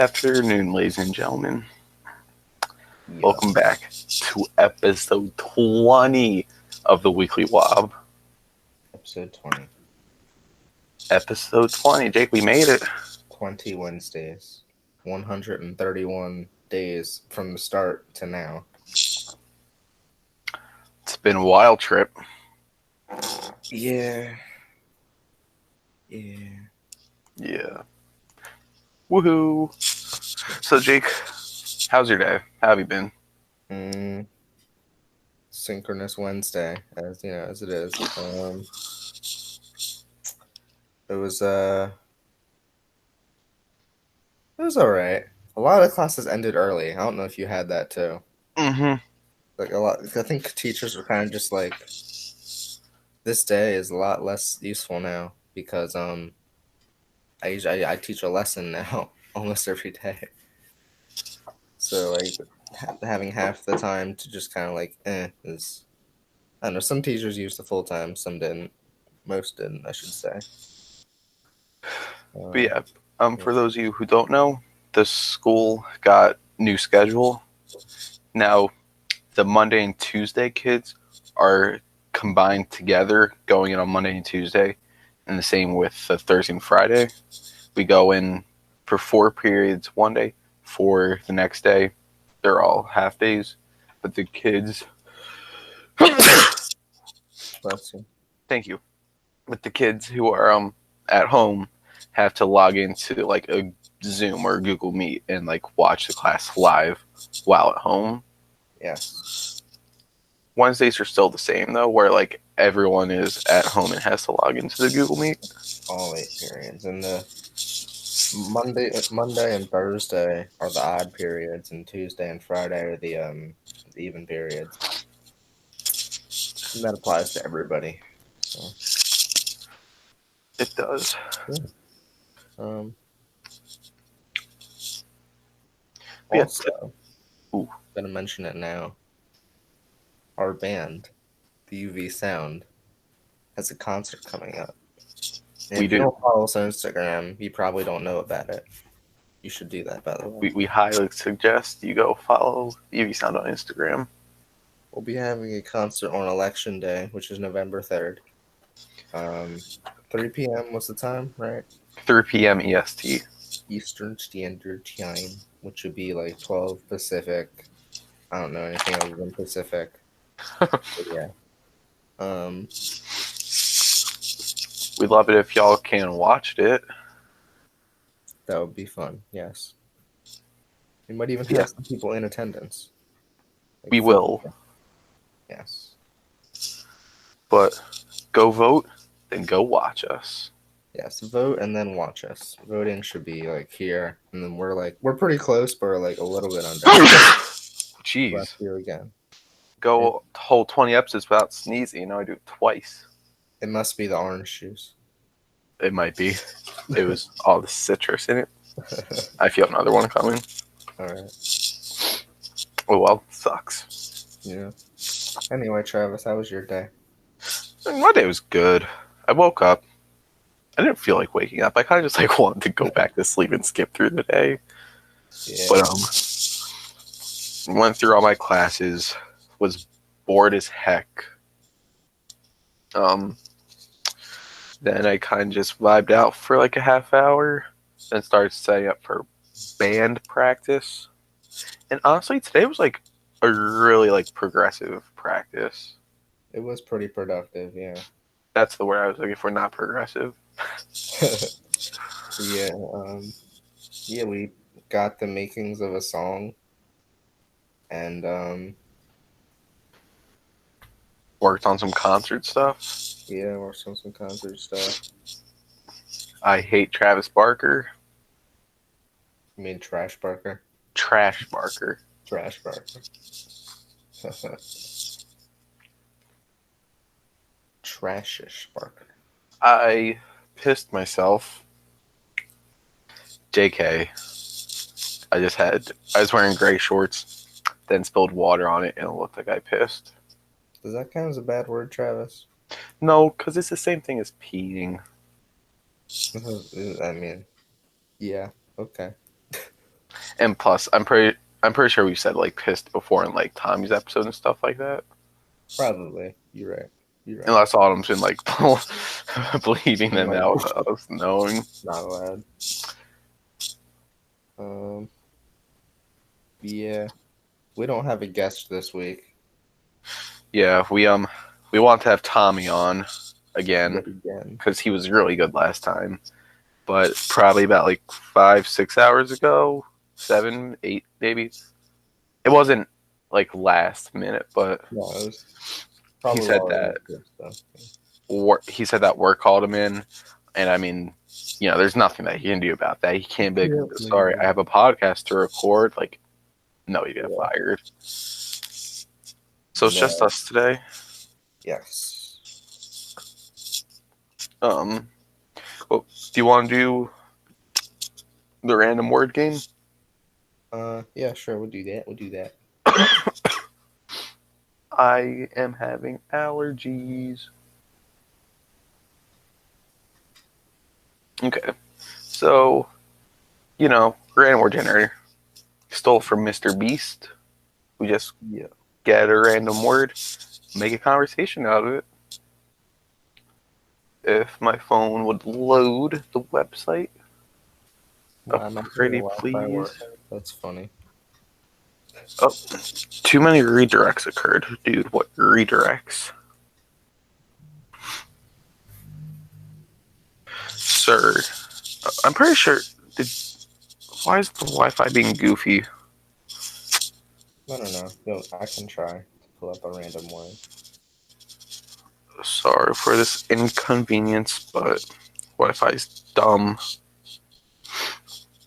afternoon, ladies and gentlemen. Yeah. Welcome back to episode 20 of the Weekly Wob. Episode 20. Episode 20. Jake, we made it. 20 Wednesdays. 131 days from the start to now. It's been a wild trip. Yeah. Yeah. Woohoo. So, Jake, how's your day? How have you been? Synchronous Wednesday, as it is. It was alright. A lot of classes ended early. I don't know if you had that too. Mm-hmm. Like a lot. I think teachers were kind of just like, this day is a lot less useful now because I teach a lesson now almost every day. So like having half the time to just kind of like is, I don't know. Some teachers used the full time, some didn't. Most didn't, I should say. But yeah, for those of you who don't know, the school got new schedule. Now, the Monday and Tuesday kids are combined together going in on Monday and Tuesday, and the same with the Thursday and Friday. We go in for 4 periods one day, 4 the next day. They're all half days, but the kids. Bless you. Thank you. But the kids who are at home have to log into like a Zoom or Google Meet and like watch the class live while at home. Yes. Wednesdays are still the same though, where like everyone is at home and has to log into the Google Meet. All 8 periods, and the Monday and Thursday are the odd periods, and Tuesday and Friday are the even periods. And that applies to everybody. So. It does. Yeah. Yeah. Also, gonna mention it now. Our band, the UV Sound, has a concert coming up. And if you don't follow us on Instagram, you probably don't know about it. You should do that, by the way. We highly suggest you go follow UV Sound on Instagram. We'll be having a concert on Election Day, which is November 3rd. 3 p.m. was the time, right? 3 p.m. EST. Eastern Standard Time, which would be like 12 Pacific. I don't know anything other than Pacific. Yeah. We'd love it if y'all can watch it. That would be fun, yes. We might even have some people in attendance. Like we will. Yes. But go vote, then go watch us. Yes, vote and then watch us. Voting should be like here, and then we're pretty close, but we're like a little bit under. Jeez. Last year again. Go whole 20 episodes without sneezing. I do it twice. It must be the orange juice. It might be. It was all the citrus in it. I feel another one coming. All right. Oh well, sucks. Yeah. Anyway, Travis, how was your day? My day was good. I woke up. I didn't feel like waking up. I kind of just like wanted to go back to sleep and skip through the day. Yeah. But went through all my classes. Was bored as heck. Then I kind of just vibed out for like a half hour. Then started setting up for band practice. And honestly, today was like a really like progressive practice. It was pretty productive, yeah. That's the word I was looking for, not progressive. Yeah, we got the makings of a song, and worked on some concert stuff. Yeah, worked on some concert stuff. I hate Travis Barker. You mean Trash Barker? Trash Barker. Trash Barker. Trashish Barker. I pissed myself. JK. I was wearing gray shorts, then spilled water on it, and it looked like I pissed. Does that count as a bad word, Travis? No, because it's the same thing as peeing. I mean, yeah, okay. And plus, I'm pretty sure we said like pissed before in like Tommy's episode and stuff like that. Probably. You're right. You're right. Unless Autumn's been like bleeding them Like, out without us knowing. not allowed. Yeah. We don't have a guest this week. Yeah, we want to have Tommy on again Again. because he was really good last time. But probably about like 5, 6 hours ago, 7, 8 maybe. It wasn't like last minute, but No, it was he probably said that stuff. he said that work called him in, and I mean, you know, there's nothing that he can do about that. He can't be like, sorry, I have a podcast to record. Like, no, you get fired. So it's just us today. Yes. Well, do you want to do the random word game? Yeah, sure. We'll do that. We'll do that. I am having allergies. Okay, so you know, random word generator stole from Mr. Beast. We just get a random word, make a conversation out of it. If my phone would load the website. Pretty please. That's funny. Oh, too many redirects occurred. Dude, what redirects? Sir, I'm pretty sure. Why is the Wi-Fi being goofy? I don't know. Yo, I can try to pull up a random word. Sorry for this inconvenience, but Wi-Fi's dumb.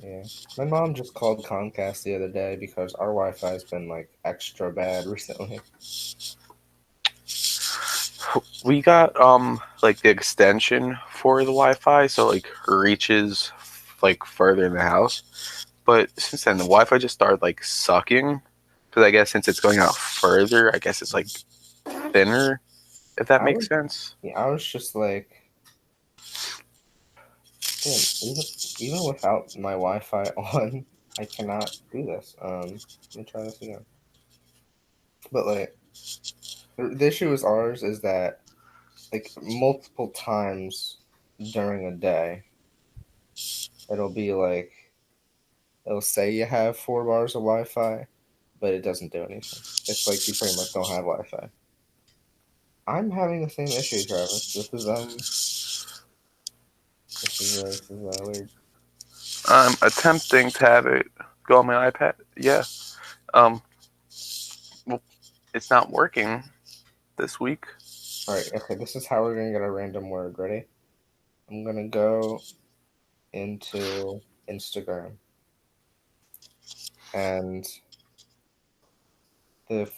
Yeah. My mom just called Comcast the other day because our Wi-Fi's been like extra bad recently. We got like the extension for the Wi-Fi, so like reaches like further in the house. But since then, the Wi-Fi just started like sucking. Because I guess since it's going out further, I guess it's like thinner. If that makes sense. Yeah, I was just like, damn, even without my Wi-Fi on, I cannot do this. Let me try this again. But like, the issue with ours is that like multiple times during a day, it'll be like, it'll say you have 4 bars of Wi-Fi, but it doesn't do anything. It's like you pretty much don't have Wi-Fi. I'm having the same issue, Travis. This is weird. I'm attempting to have it go on my iPad. Yeah. Well, it's not working this week. All right. Okay. This is how we're gonna get a random word. Ready? I'm gonna go into Instagram, and the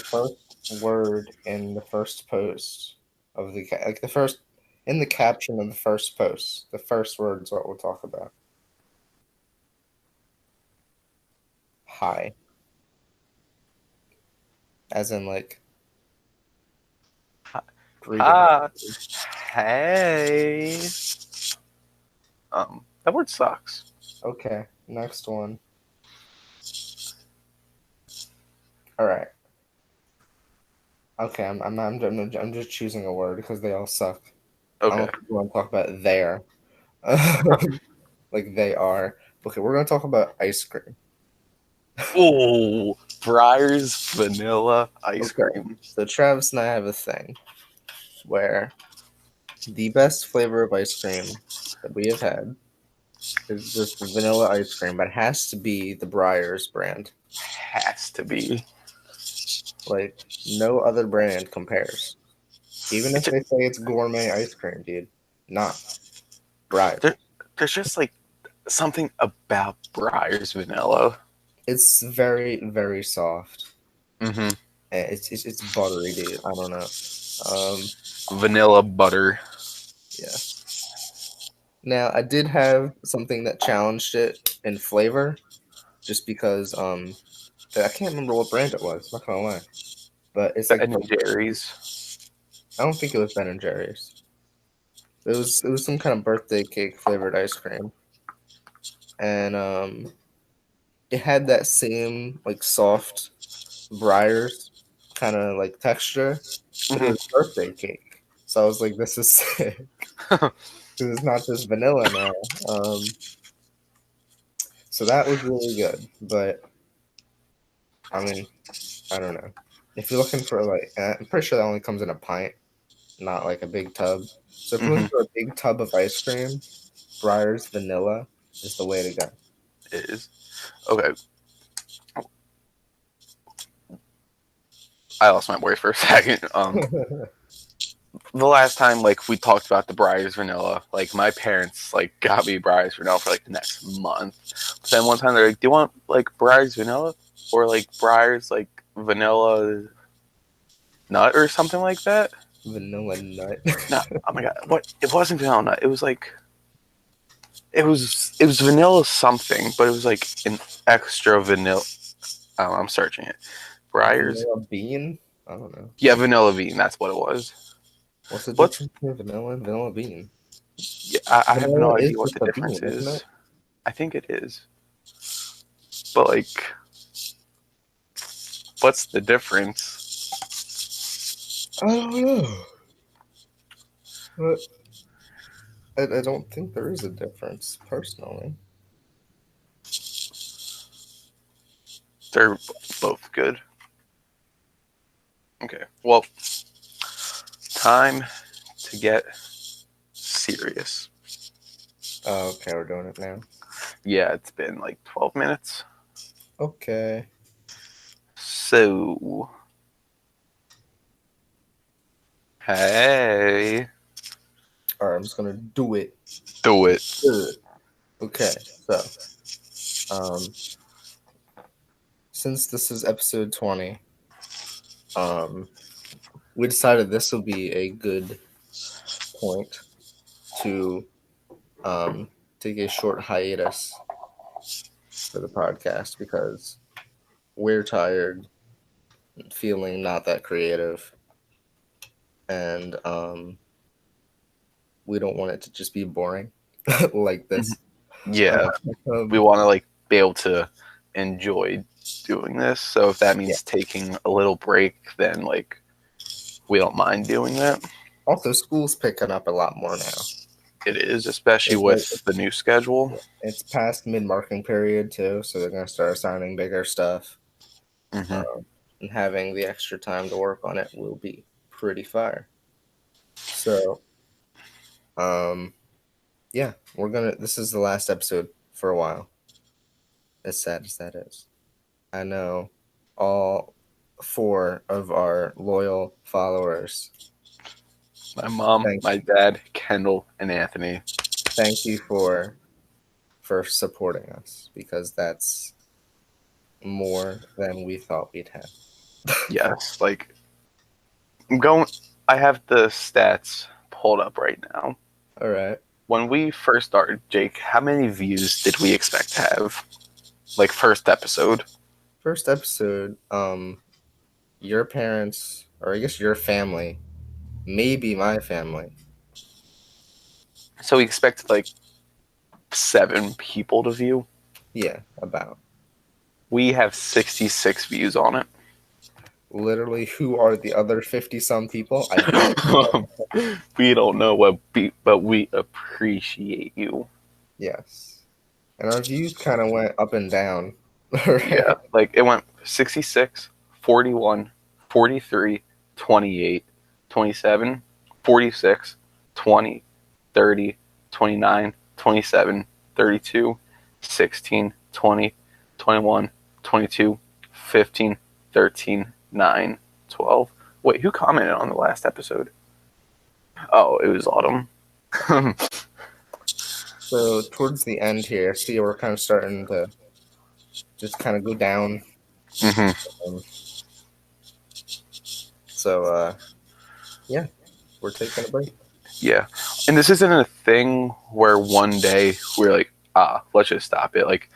first word in the first post of the first in the caption of the first post, the first word is what we'll talk about. Hi, as in like hey. That word sucks. Okay, next one. All right. Okay, I'm just choosing a word because they all suck. Okay. I don't think we want to talk about there. Like they are. Okay, we're gonna talk about ice cream. Oh, Breyer's vanilla ice cream. So Travis and I have a thing where the best flavor of ice cream that we have had is just vanilla ice cream, but it has to be the Breyer's brand. Has to be. Like no other brand compares. Even if they say it's gourmet ice cream, dude. Not Breyer's. There's just like something about Breyer's vanilla. It's very, very soft. Mm-hmm. It's buttery, dude. I don't know. Vanilla butter. Yeah. Now I did have something that challenged it in flavor, just because I can't remember what brand it was. Not gonna lie, but it's like Ben and Jerry's. I don't think it was Ben and Jerry's. It was some kind of birthday cake flavored ice cream, and it had that same like soft Briars kind of like texture, but it was birthday cake. So I was like, this is sick because it's not just vanilla now. So that was really good, but I mean, I don't know. If you're looking for like, I'm pretty sure that only comes in a pint, not like a big tub. So if you're looking for a big tub of ice cream, Briars vanilla is the way to go. It is. Okay. I lost my voice for a second. The last time like we talked about the Breyers vanilla, like my parents like got me Breyers vanilla for like the next month. But then one time they're like, "Do you want like Breyers vanilla or like Breyers like vanilla nut or something like that?" Vanilla nut. No, oh my god, what? It wasn't vanilla nut. It was like it was vanilla something, but it was like an extra vanilla. Oh, I'm searching it. Breyers. Vanilla bean? I don't know. Yeah, vanilla bean. That's what it was. What's the What's difference between vanilla and vanilla bean? Yeah, I have Vanilla no is idea what just the a difference bean, isn't is. it? I think it is. But like, what's the difference? I don't know. But I don't think there is a difference, personally. They're both good. Okay, well, time to get serious. Oh, okay, we're doing it now. Yeah, it's been like 12 minutes. Okay. So, hey, All right, I'm just gonna do it. do it. Good. Okay, so, since this is episode 20, we decided this will be a good point to take a short hiatus for the podcast because we're tired, feeling not that creative, and we don't want it to just be boring like this. Yeah, we want to like be able to enjoy doing this. So if that means taking a little break, then like we don't mind doing that. Also, school's picking up a lot more now. It is, especially with the new schedule. It's past mid-marking period too, so they're going to start assigning bigger stuff. And having the extra time to work on it will be pretty fire. So, yeah, this is the last episode for a while. As sad as that is. I know all 4 of our loyal followers. My mom, my dad, Kendall, and Anthony. Thank you for supporting us, because that's more than we thought we'd have. Yes, like I have the stats pulled up right now. All right. When we first started, Jake, how many views did we expect to have? Like first episode. First episode, your parents, or I guess your family, maybe my family. So we expected like 7 people to view. Yeah, about. We have 66 views on it. Literally, who are the other 50-some people? I don't know. We don't know but we appreciate you. Yes. And our views kind of went up and down. Right? Yeah, like it went 66, 41, 43, 28, 27, 46, 20, 30, 29, 27, 32, 16, 20, 21, 22, 15, 13, 9, 12. Wait, who commented on the last episode? Oh, it was Autumn. So towards the end here, see, we're kind of starting to just kind of go down. So, yeah, we're taking a break. Yeah, and this isn't a thing where one day we're like, let's just stop it. Like,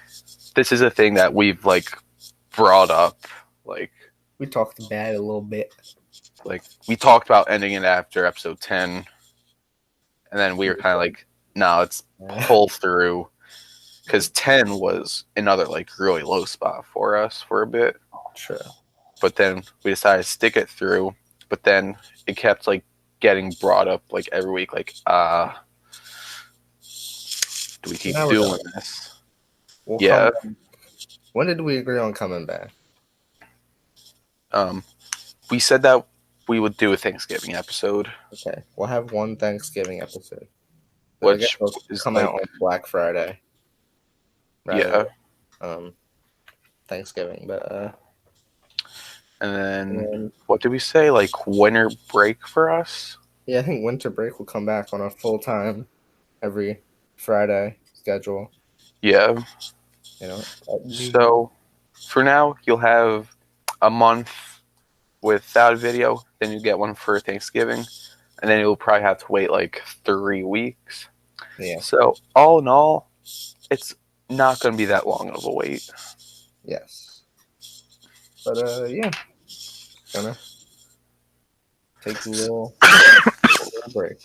this is a thing that we've like brought up. Like, we talked about it a little bit. Like, we talked about ending it after episode 10, and then we were kind of like, no, let's pull through. because 10 was another like really low spot for us for a bit. True. But then we decided to stick it through. But then it kept like getting brought up like every week, like do we keep doing this? We'll Yeah. When did we agree on coming back? We said that we would do a Thanksgiving episode. Okay, we'll have one Thanksgiving episode, which is come out on Black Friday. Yeah. Thanksgiving, but and then what did we say? Like winter break for us? Yeah, I think winter break will come back on a full time every Friday schedule. Yeah. So for now, you'll have a month without a video. Then you get one for Thanksgiving, and then you'll probably have to wait like 3 weeks. Yeah. So all in all, it's not going to be that long of a wait. Yes. But yeah, gonna take a little break.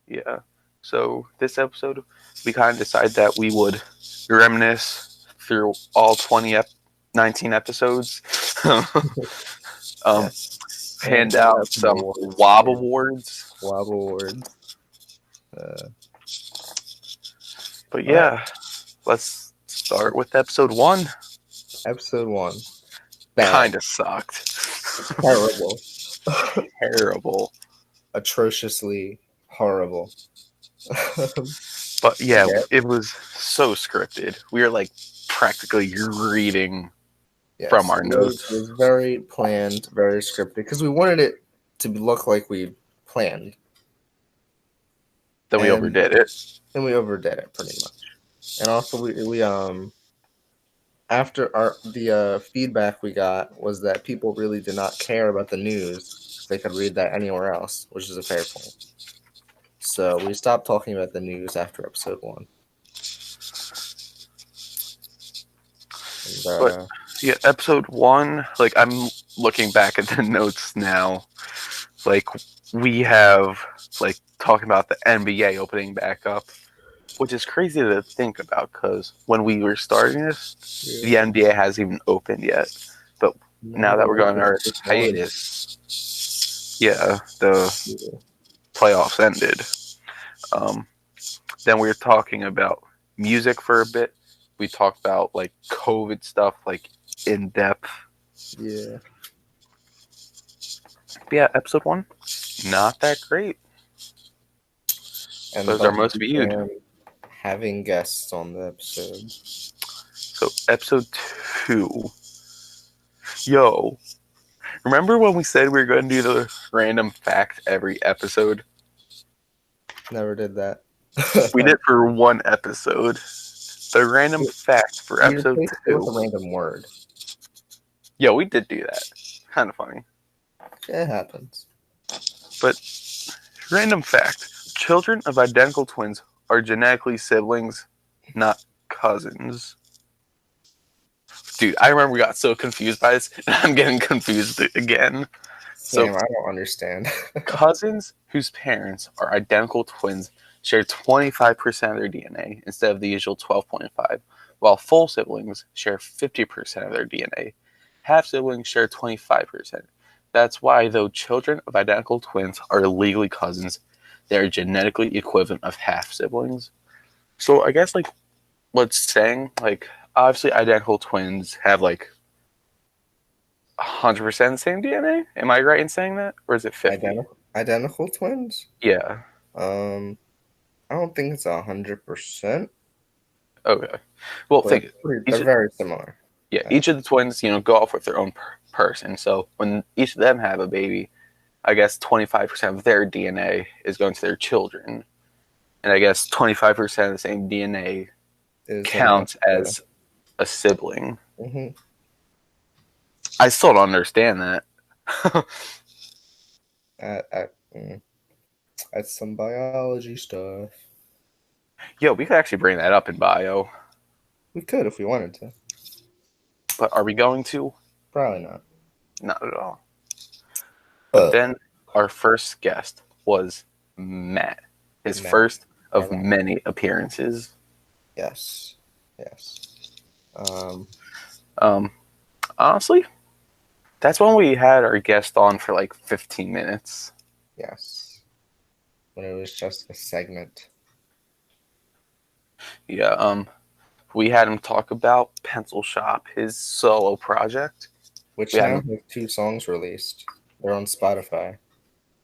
Yeah. So this episode, we kind of decided that we would reminisce through all 19 episodes. Hand out some WAB awards. WAB awards. But yeah, let's start with episode 1. Episode 1. Kind of sucked. Terrible. Terrible. Atrociously horrible. But yeah, it was so scripted. We were like practically reading from our notes. It was very planned, very scripted, because we wanted it to look like we planned. Then we overdid it. And we overdid it pretty much. And also we after the feedback we got was that people really did not care about the news. They could read that anywhere else, which is a fair point. So we stopped talking about the news after episode 1. But yeah, episode 1, like I'm looking back at the notes now, like we have like talking about the NBA opening back up, which is crazy to think about because when we were starting this, the NBA hasn't even opened yet. But now that we're going on our hiatus, the playoffs ended. Then we were talking about music for a bit. We talked about like COVID stuff, like in depth. Yeah. But yeah, episode 1, not that great. And those are most viewed. Having guests on the episode. So episode 2. Yo, remember when we said we were going to do the random fact every episode? Never did that. We did for 1 episode. The random fact for episode 2. With a random word. Yeah, we did do that. Kind of funny. It happens. But random fact: children of identical twins are genetically siblings, not cousins. Dude, I remember we got so confused by this, and I'm getting confused again. Sam, I don't understand. Cousins whose parents are identical twins share 25% of their DNA instead of the usual 12.5, while full siblings share 50% of their DNA. Half siblings share 25%. That's why, though children of identical twins are legally cousins, they are genetically equivalent of half siblings. So I guess like what's saying, like obviously identical twins have like 100% the same DNA. Am I right in saying that, or is it 50? Identical twins? Yeah. I don't think it's 100%. Okay. Well, think they're very similar. Yeah, each of the twins, go off with their own person. So when each of them have a baby, I guess 25% of their DNA is going to their children, and I guess 25% of the same DNA counts as a sibling. Mm-hmm. I still don't understand that. That's some biology stuff. Yo, we could actually bring that up in bio. We could if we wanted to. But are we going to? Probably not. Not at all. But then our first guest was Matt. His first of many appearances. Yes. Yes. Honestly, that's when we had our guest on for like 15 minutes. Yes. When it was just a segment. Yeah, we had him talk about Pencil Shop, his solo project. Which We had now him has 2 songs released. They're on Spotify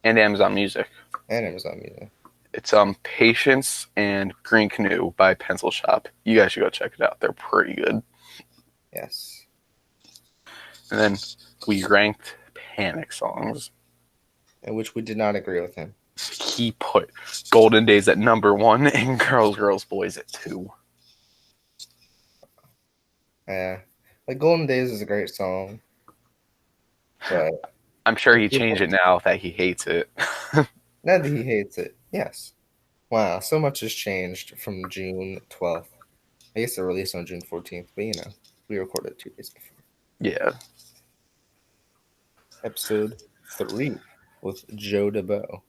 and Amazon Music. and Amazon Music. It's Patience and Green Canoe by Pencil Shop. You guys should go check it out. They're pretty good. Yes. And then we ranked Panic songs. In which we did not agree with him. He put Golden Days at number 1 and Girls, Girls, Boys at 2. Yeah. Like Golden Days is a great song. But I'm sure he changed it now that he hates it. not that he hates it. Yes. Wow, so much has changed from June 12th. I guess the release on June 14th, but we recorded 2 days before. Yeah. Episode 3 with Joe DeBow.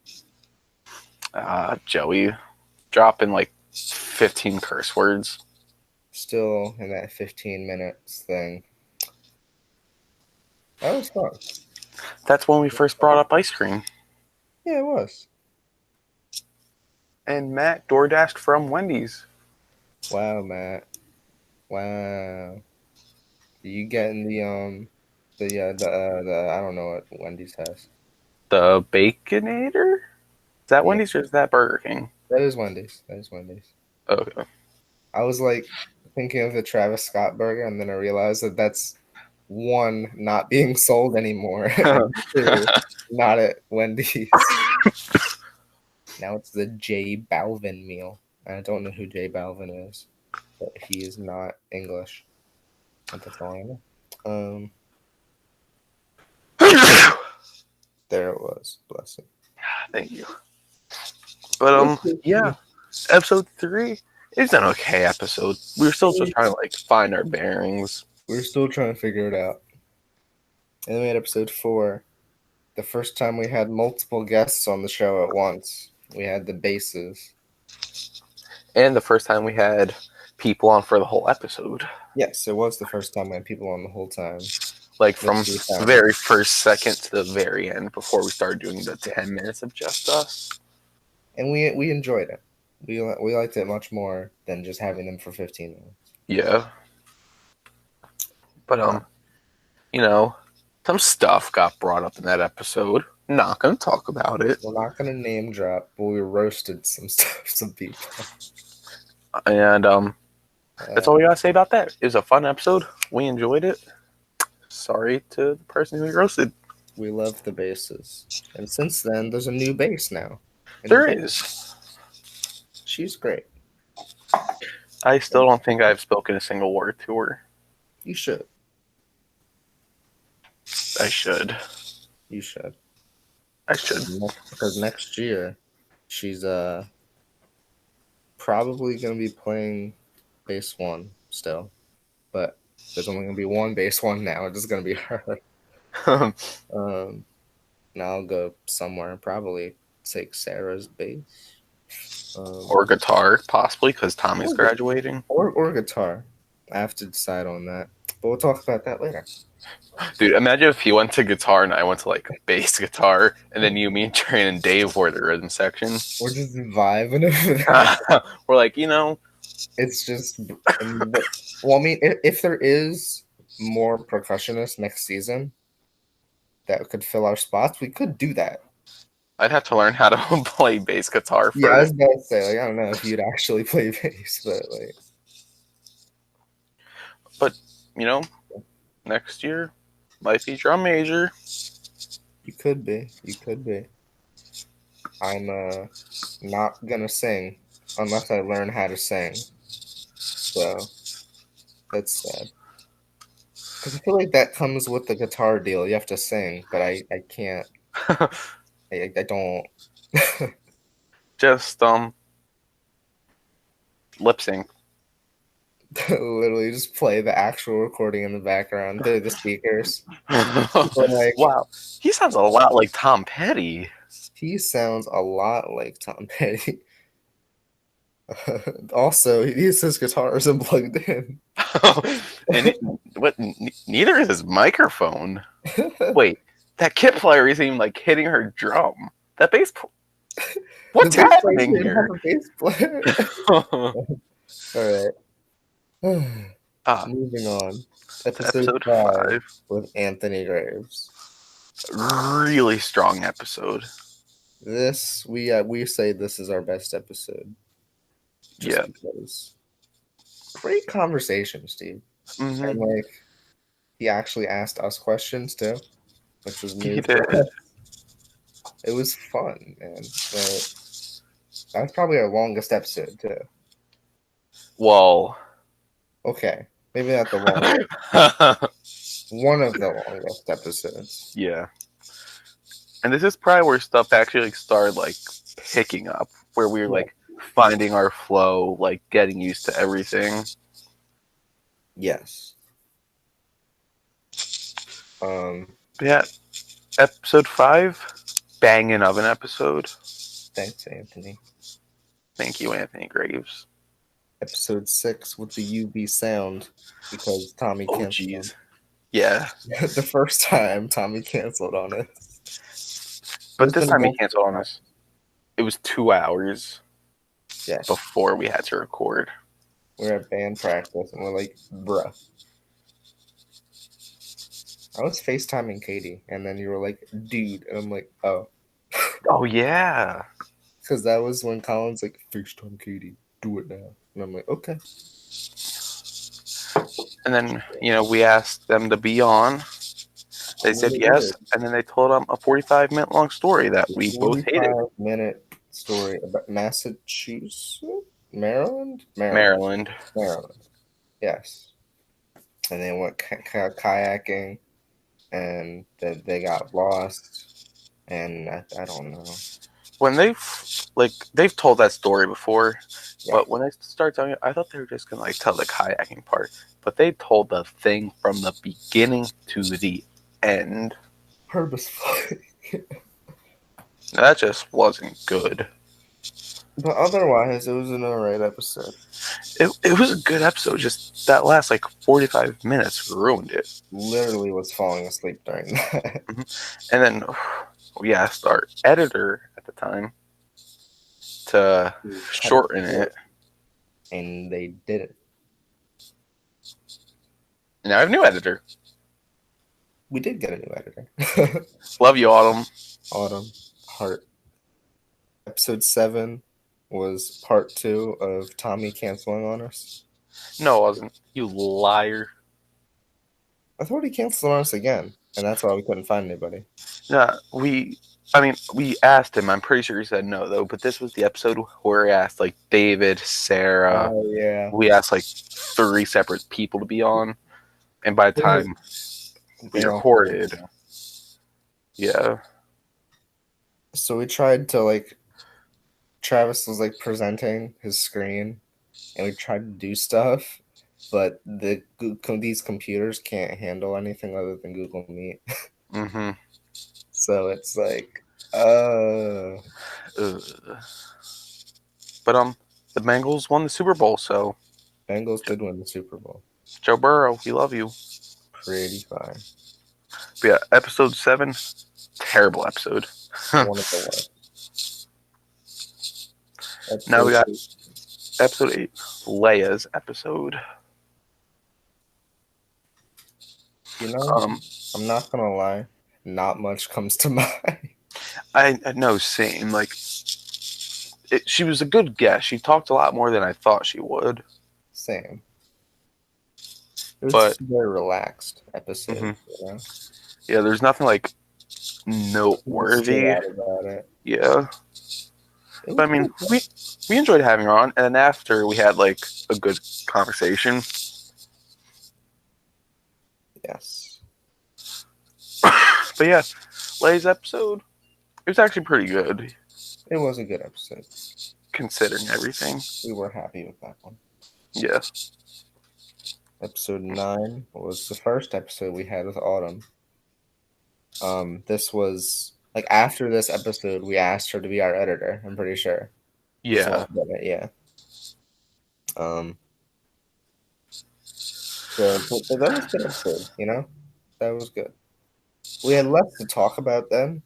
Joey dropping like 15 curse words. Still in that 15 minutes thing. That was fun. That's when we first brought up ice cream. Yeah, it was. And Matt DoorDashed from Wendy's. Wow, Matt. Wow. You getting the I don't know what Wendy's has. The Baconator? Is that Yeah. Wendy's or is that Burger King? That is Wendy's. That is Wendy's. Okay. I was like thinking of the Travis Scott burger, and then I realized that that's one, not being sold anymore, and two, not at Wendy's. Now it's the J Balvin meal. I don't know who J Balvin is, but he is not English. That's all I know. There it was. Bless him. Thank you. But yeah, episode 3 is an okay episode. We were still just trying to like find our bearings. We're still trying to figure it out. And then we had episode 4. The first time we had multiple guests on the show at once. We had the bases. And the first time we had people on for the whole episode. Yes, it was the first time we had people on the whole time. Like from the very first second to the very end before we started doing the 10 minutes of just us. And we enjoyed it. We liked it much more than just having them for 15 minutes. Yeah. But some stuff got brought up in that episode. Not gonna talk about it. We're not gonna name drop, but we roasted some stuff, some people. And that's all we gotta say about that. It was a fun episode. We enjoyed it. Sorry to the person who roasted. We love the bases. And since then, there's a new base now. There is. She's great. I still don't think I've spoken a single word to her. You should. I should. You should. I should. Because next year, she's probably going to be playing base 1 still. But there's only going to be one base 1 now. It's just going to be her. Now I'll go somewhere and probably take Sarah's bass. Or guitar, possibly, because Tommy's graduating. Or guitar. I have to decide on that. But we'll talk about that later. Dude, imagine if he went to guitar and I went to like bass guitar, and then you, me, and Train and Dave were the rhythm section. We're just vibing over that. We're like, it's just. Well, I mean, if there is more percussionists next season that could fill our spots, we could do that. I'd have to learn how to play bass guitar first. Yeah, I was about to say, like, I don't know if you'd actually play bass, but like. But next year might be drum major. You could be. I'm not gonna sing unless I learn how to sing. So that's sad. Because I feel like that comes with the guitar deal. You have to sing, but I can't. I don't. Just lip sync. Literally just play the actual recording in the background through the speakers. Like, wow, he sounds a lot like Tom Petty. He sounds a lot like Tom Petty. Also, he uses his guitar isn't plugged in. And neither is his microphone. Wait, that kit player isn't even like hitting her drum. That The what's bass player happening didn't have here? a bass player. All right. Ah, Moving on. Episode episode 5 5. with Anthony Graves. Really strong episode. This we say this is our best episode just Yeah. because great conversation, Steve. Hmm. And like he actually asked us questions too, which was He new did. for us. It was fun, man. Like, that's probably our longest episode too. Well, Okay, maybe not the longest. One of the longest episodes. yeah. And this is probably where stuff actually like started like picking up, where we were Yeah. like finding our flow, like getting used to everything. Yes. Yeah, episode 5, banging of an episode. Thanks, Anthony. Thank you, Anthony Graves. Episode 6 with the UV sound because Tommy Oh, canceled. jeez. Yeah. The first time Tommy canceled on it. But this time he canceled on us. It was 2 hours Yes. before we had to record. We're at band practice and we're like, bruh. I was FaceTiming Katie and then you were like, dude. And I'm like, oh. Oh, yeah. Because that was when Colin's like, FaceTime Katie. Do it now. And I'm like, okay. And then, we asked them to be on. They said yes, and then they told them a 45-minute long story that we both hated. 45-minute story about Massachusetts? Maryland? Maryland. Yes. And they went kayaking, and they got lost, and I don't know. When they've told that story before, yeah. But when they start telling it, I thought they were just gonna tell the kayaking part, but they told the thing from the beginning to the end. Purposefully. That just wasn't good. But otherwise, it was an alright episode. It was a good episode. Just that last 45 minutes ruined it. Literally was falling asleep during that. Mm-hmm. And then we asked our editor at the time to shorten it. And they didn't. Now I have a new editor. We did get a new editor. Love you, Autumn. Autumn. Heart. Episode 7 was part 2 of Tommy canceling on us. No, it wasn't. You liar. I thought he canceled on us again, and that's why we couldn't find anybody. Yeah, we asked him. I'm pretty sure he said no, though. But this was the episode where we asked, David, Sarah. Oh, yeah. We asked, 3 separate people to be on. And by the time we recorded, yeah. So we tried to, Travis was, presenting his screen, and we tried to do stuff, but these computers can't handle anything other than Google Meet. Mm-hmm. So it's But the Bengals won the Super Bowl, so Bengals did win the Super Bowl. Joe Burrow, we love you. Pretty fine. But yeah, episode 7, terrible episode. One of the worst. Now we got episode 8, Leia's episode. I'm not gonna lie, not much comes to mind. I know, same. She was a good guest. She talked a lot more than I thought she would. Same. It was a very relaxed episode. Mm-hmm. Yeah, there's nothing noteworthy about it. Yeah. But we enjoyed having her on, and then after we had a good conversation. Yes. But yeah, Leia's episode, it was actually pretty good. It was a good episode. Considering everything. We were happy with that one. Yeah. Episode 9 was the first episode we had with Autumn. This was after this episode, we asked her to be our editor. I'm pretty sure. Yeah. Yeah. Um, but that was a good episode, you know? That was good. We had less to talk about then,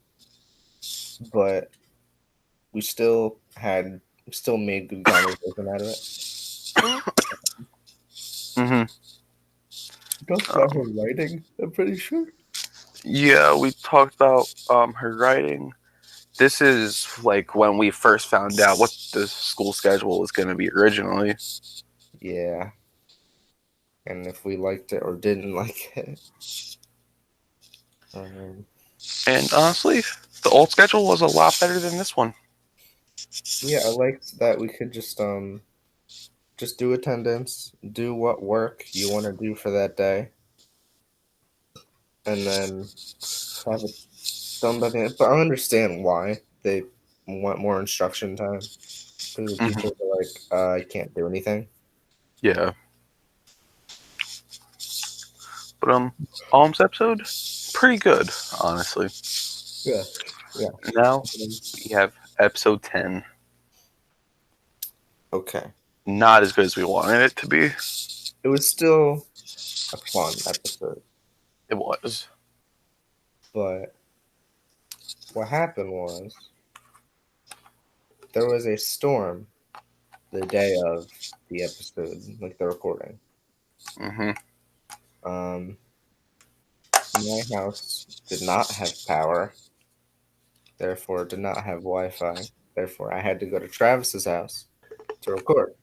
but we still made good conversation out of it. Mm-hmm. Talked about her writing, I'm pretty sure. Yeah, we talked about her writing. This is like when we first found out what the school schedule was going to be originally. Yeah. And if we liked it or didn't like it. And honestly, the old schedule was a lot better than this one. Yeah, I liked that we could just do attendance, do what work you want to do for that day, and then have it done by the end. But I understand why they want more instruction time because the teachers are like, I can't do anything. Yeah. But Alm's episode, pretty good, honestly. Yeah. Yeah. Now we have episode 10. Okay. Not as good as we wanted it to be. It was still a fun episode, It was. but what happened was there was a storm the day of the episode, like the recording. Mm-hmm. My house did not have power, therefore did not have Wi-Fi. Therefore, I had to go to Travis's house to record.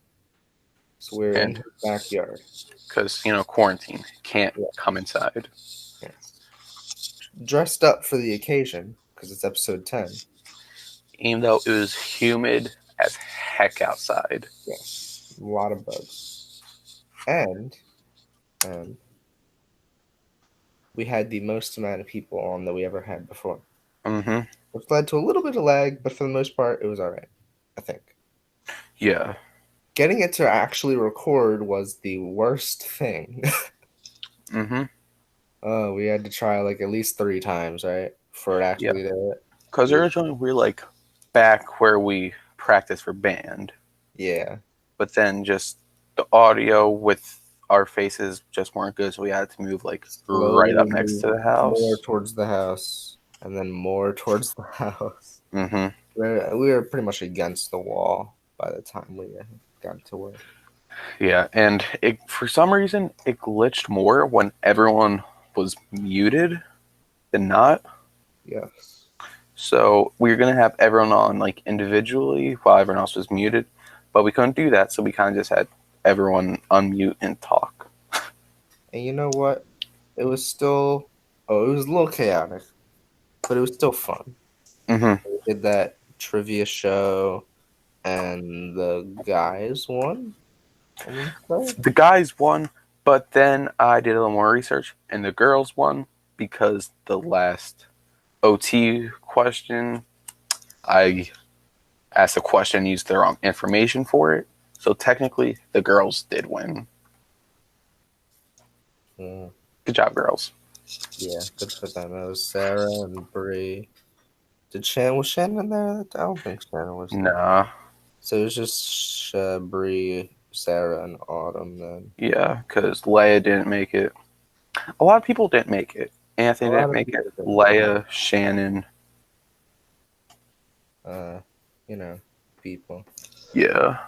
So we're in And his backyard. because, quarantine, can't Yeah. come inside. Yes. Dressed up for the occasion because it's episode 10. Even though it was humid as heck outside. Yes, a lot of bugs. And we had the most amount of people on that we ever had before. Mm-hmm. Which led to a little bit of lag, but for the most part, it was all right, I think. Yeah. Getting it to actually record was the worst thing. Mm-hmm. We had to try like at least 3 times, right? For it actually to. Because originally we were like back where we practiced for band. Yeah. But then just the audio with our faces just weren't good, so we had to move like right up next to the house. More towards the house, and then more towards the house. Mm-hmm. We were pretty much against the wall by the time we got to work. Yeah, and for some reason it glitched more when everyone was muted than not. Yes. So we were gonna have everyone on like individually while everyone else was muted, but we couldn't do that, so we kind of just had everyone unmute and talk. And you know what? It was still it was a little chaotic, but it was still fun. Mm-hmm. We did that trivia show, and the guys won. The guys won, but then I did a little more research, and the girls won because the last OT question, I asked a question, used the wrong information for it. So technically, the girls did win. Yeah. Good job, girls. Yeah, good for them. It was Sarah and Bree. Was Shannon there? I don't think Shannon was there. Nah. So it was just Bree, Sarah, and Autumn then. Yeah, because Leia didn't make it. A lot of people didn't make it. Anthony didn't make it. Leia, Shannon. People. Yeah.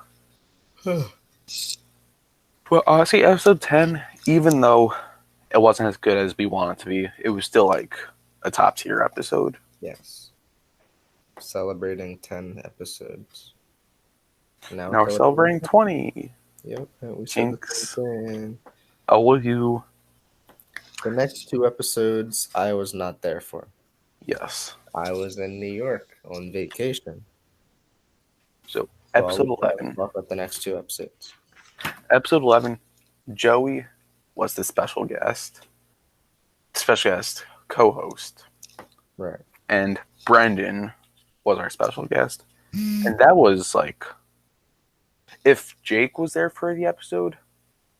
Well, honestly, episode 10, even though it wasn't as good as we wanted it to be, it was still like a top tier episode. Yes. Celebrating 10 episodes. Now we're celebrating 20. Yep. We Jinx. said the same thing. Oh, will you? The next 2 episodes I was not there for. Yes. I was in New York on vacation. So episode 11. Talk about the next 2 episodes. Episode 11, Joey was the special guest co-host. Right. And Brendan was our special guest. And that was like, if Jake was there for the episode,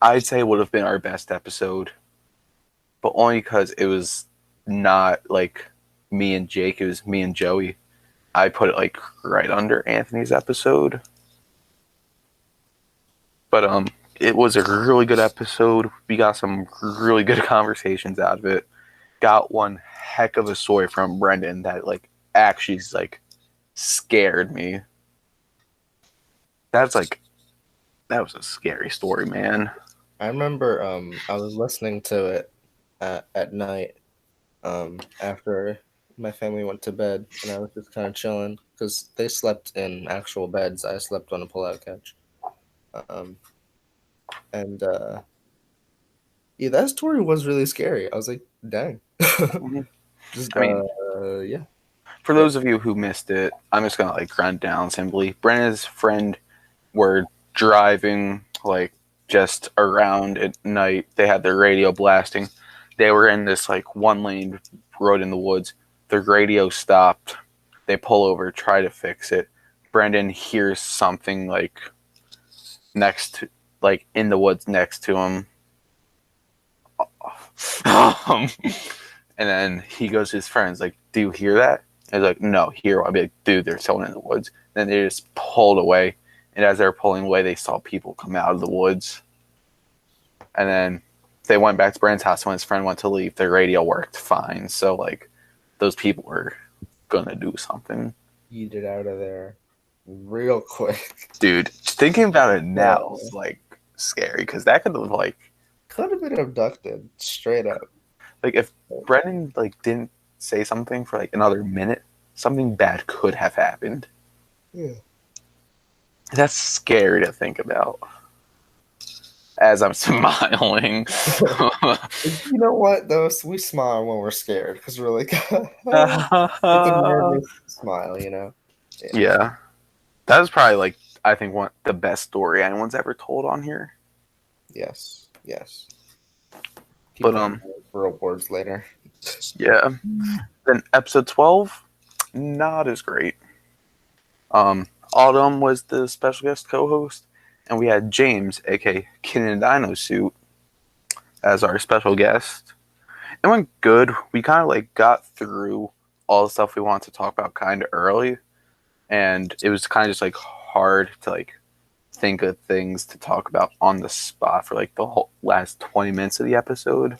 I'd say it would have been our best episode. But only because it was not like me and Jake, it was me and Joey. I put it like right under Anthony's episode. But it was a really good episode. We got some really good conversations out of it. Got one heck of a story from Brendan that like actually like scared me. That's like that was a scary story, man. I remember I was listening to it at night after my family went to bed, and I was just kind of chilling because they slept in actual beds. I slept on a pull-out couch. Um, and yeah, that story was really scary. I was like, dang. Just I mean, yeah. for But those of you who missed it, I'm just gonna like run down simply. Brendan's friend were driving like just around at night. They had their radio blasting. They were in this like one lane road in the woods. The radio stopped. They pull over, try to fix it. Brendan hears something like next to, like in the woods next to him. And then he goes to his friends, like, "Do you hear that?" And he's like, "No, here." I'll be like, "Dude, there's someone in the woods." And then they just pulled away. And as they were pulling away, they saw people come out of the woods. And then they went back to Brand's house. When his friend went to leave, the radio worked fine. So, like, those people were going to do something. eat it out of there real quick. Dude, thinking about it now is, like, scary. Because that could have, like... Could have been abducted, straight up. Like, if Brendan, like, didn't say something for, like, another minute, something bad could have happened. Yeah. That's scary to think about. As I'm smiling. You know what, though? So we smile when we're scared because we're like, it's a nervous smile, you know? Yeah. That was probably, like, I think the best story anyone's ever told on here. Yes, yes. But, for awards later. yeah. Then episode 12, not as great. Autumn was the special guest co-host, and we had James, aka Kin in Dino Suit, as our special guest. It went good. We kind of like got through all the stuff we wanted to talk about kind of early, and it was kind of just like hard to like think of things to talk about on the spot for like the whole last 20 minutes of the episode.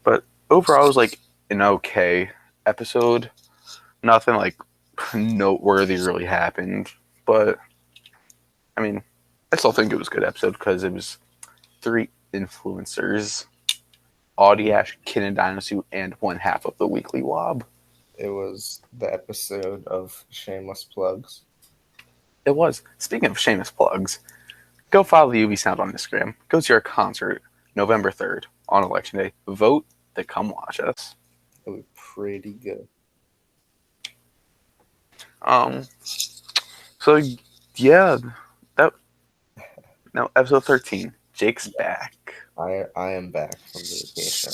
But overall, it was like an okay episode. Nothing like noteworthy really happened, but I mean, I still think it was a good episode because it was 3 influencers: Audiash, Kin and Dinosu, and one half of the Weekly Wob. It was the episode of Shameless Plugs. It was. Speaking of shameless plugs, go follow the UV Sound on Instagram. Go to our concert November 3rd on Election Day. Vote to come watch us. It was pretty good. So yeah, now episode 13. Jake's back. I am back from vacation.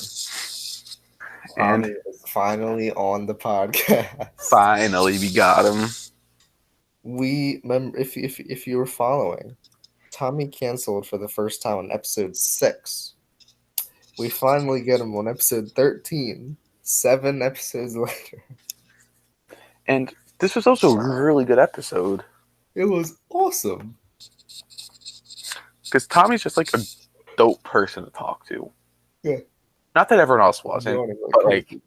And Tommy is finally on the podcast. Finally, we got him. We remember if you were following, Tommy canceled for the first time on episode 6. We finally get him on episode 13. 7 episodes later. And this was also a really good episode. It was awesome. Because Tommy's just like a dope person to talk to. Yeah. Not that everyone else wasn't, but like,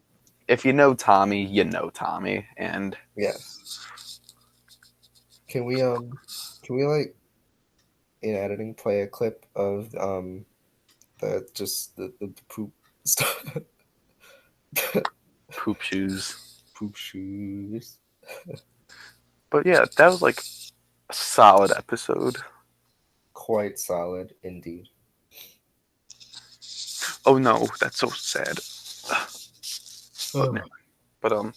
if you know Tommy, you know Tommy, and yes. Can we like in editing play a clip of the poop stuff? poop shoes. Poop shoes. But yeah, that was like a solid episode. Quite solid indeed. Oh no, that's so sad. But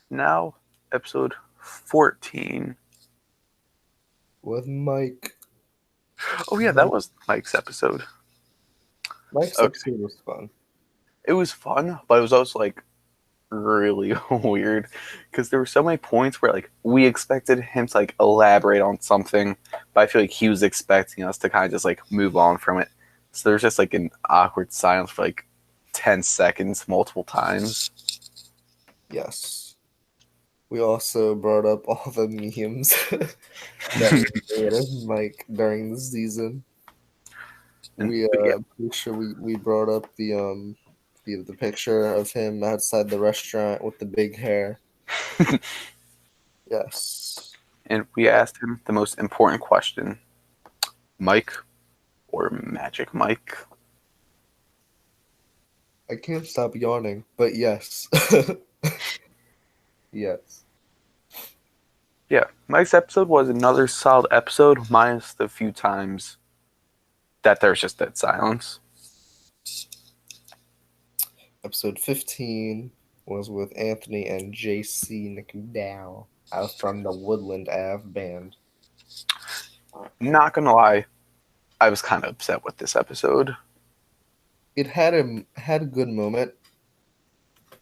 now episode 14 with Mike. Oh yeah, that was Mike's episode. Mike's episode was fun. It was fun, but it was also like really weird because there were so many points where like we expected him to like elaborate on something, but I feel like he was expecting us to kind of just like move on from it. So there's just like an awkward silence for like 10 seconds multiple times. Yes. We also brought up all the memes that we made of Mike during the season. And We yeah, pretty sure we brought up the picture of him outside the restaurant with the big hair. Yes. and we asked him the most important question: Mike or Magic Mike? I can't stop yawning, but yes. Yes. Yeah, Mike's episode was another solid episode, minus the few times that there's just dead silence. Episode 15 was with Anthony and JC McDowell out from the Woodland Ave band. Not gonna lie, I was kind of upset with this episode. It had a good moment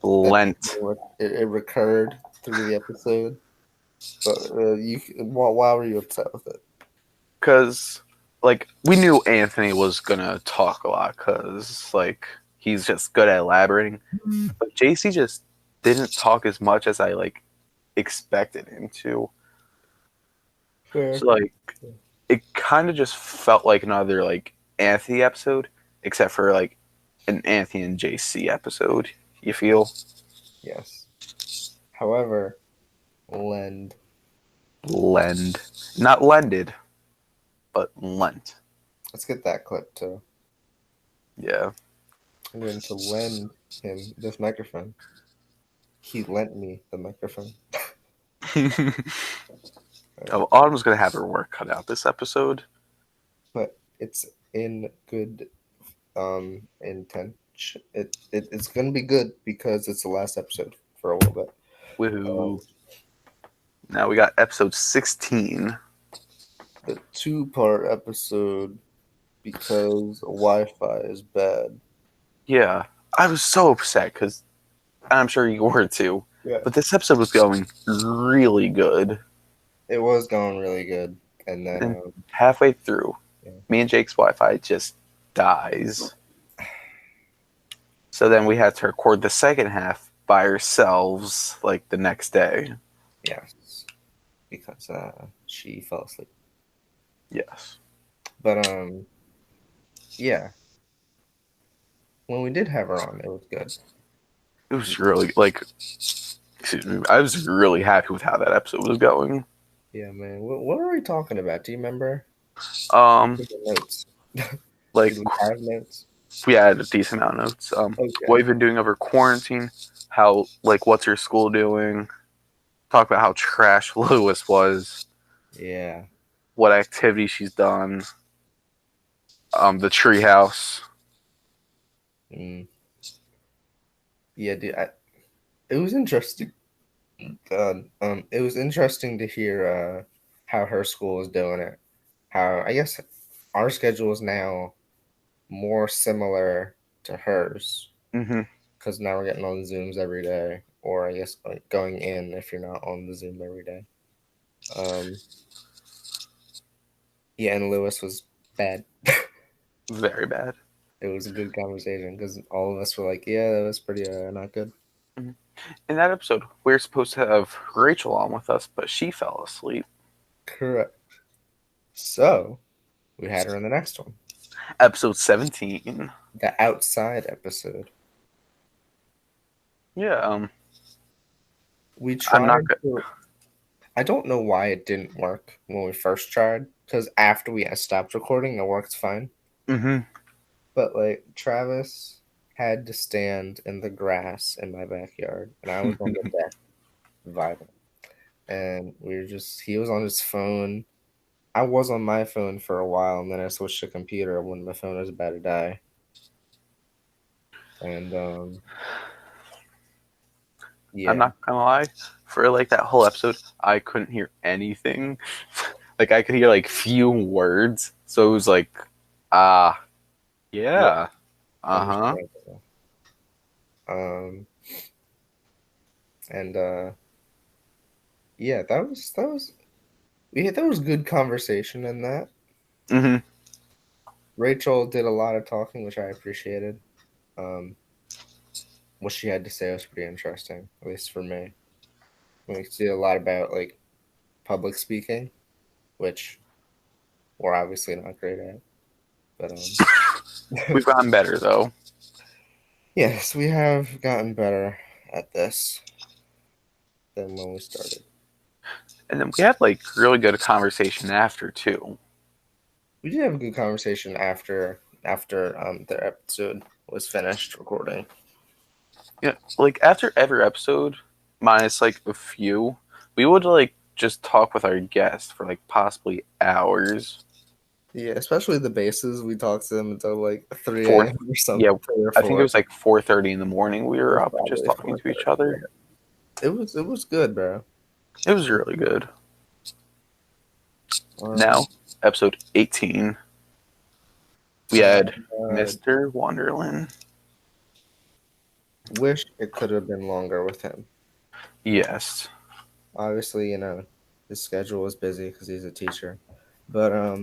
that Lent, it recurred through the episode, but why were you upset with it? because like we knew Anthony was gonna talk a lot, because like he's just good at elaborating, but JC just didn't talk as much as I like expected him to. Fair. So like it kind of just felt like another like Anthony episode, except for like an Anthony and JC episode. You feel? Yes. However, lend. Lend, not lended, but lent. Let's get that clip too. Yeah. I'm going to lend him this microphone. He lent me the microphone. Oh, Autumn's gonna have her work cut out this episode. But it's in good intention. It's gonna be good because it's the last episode for a little bit. Woohoo! Now we got episode 16. The 2-part episode because Wi-Fi is bad. Yeah, I was so upset because I'm sure you were too. Yeah, But this episode was going really good, it was going really good, and then and halfway through, yeah. me and Jake's Wi-Fi just dies. So then we had to record the second half by ourselves, like the next day. Yes, because she fell asleep. Yes. But yeah, when we did have her on, it was good. It was really like, excuse me, I was really happy with how that episode was going. Yeah, man. What were we talking about? Do you remember? Um, Notes. like Did we have notes? we had a decent amount of notes. Okay. What we've been doing over quarantine, how like what's your school doing? Talk about how trash Lewis was, Yeah. what activity she's done. The treehouse. Mm. Yeah, dude. It was interesting. God, it was interesting to hear how her school is doing it. How I guess our schedule is now more similar to hers Mm-hmm. because now we're getting on Zooms every day, or I guess like going in if you're not on the Zoom every day. Yeah, and Lewis was bad. Very bad. It was a good conversation because all of us were like, "Yeah, that was pretty not good." Mm-hmm. In that episode, we were supposed to have Rachel on with us, but she fell asleep. Correct. So we had her in the next one, Episode 17. the outside episode. Yeah. We I'm not tried good. to. I don't know why it didn't work when we first tried. Because after we stopped recording, it worked fine. Mm-hmm. But like Travis had to stand in the grass in my backyard, and I was on the deck vibing. And we were he was on his phone. I was on my phone for a while, and then I switched to computer when my phone was about to die. And yeah, I'm not gonna lie. For like that whole episode, I couldn't hear anything. Like I could hear like few words, so it was like, yeah, understandable. And yeah, there was good conversation in that. Mm-hmm. Rachel did a lot of talking, which I appreciated. What she had to say was pretty interesting, at least for me. We see a lot about like public speaking, which we're obviously not great at. But We've gotten better though. yes, we have gotten better at this than when we started. And then we had like really good conversation after too. We did have a good conversation after the episode was finished recording. Yeah, like after every episode, minus like a few, we would like just talk with our guests for like possibly hours. Yeah, especially the bases. We talked to them until like 3 Four, a.m. or something, yeah, 3 or I think it 4. was like 4:30 in the morning. We It were was up just probably talking to each 4:30. other. It was good, bro. It was really good. Um, Now, episode 18, we had Mr. Wonderland. wish it could have been longer with him. Yes. Obviously, his schedule was busy because he's a teacher. But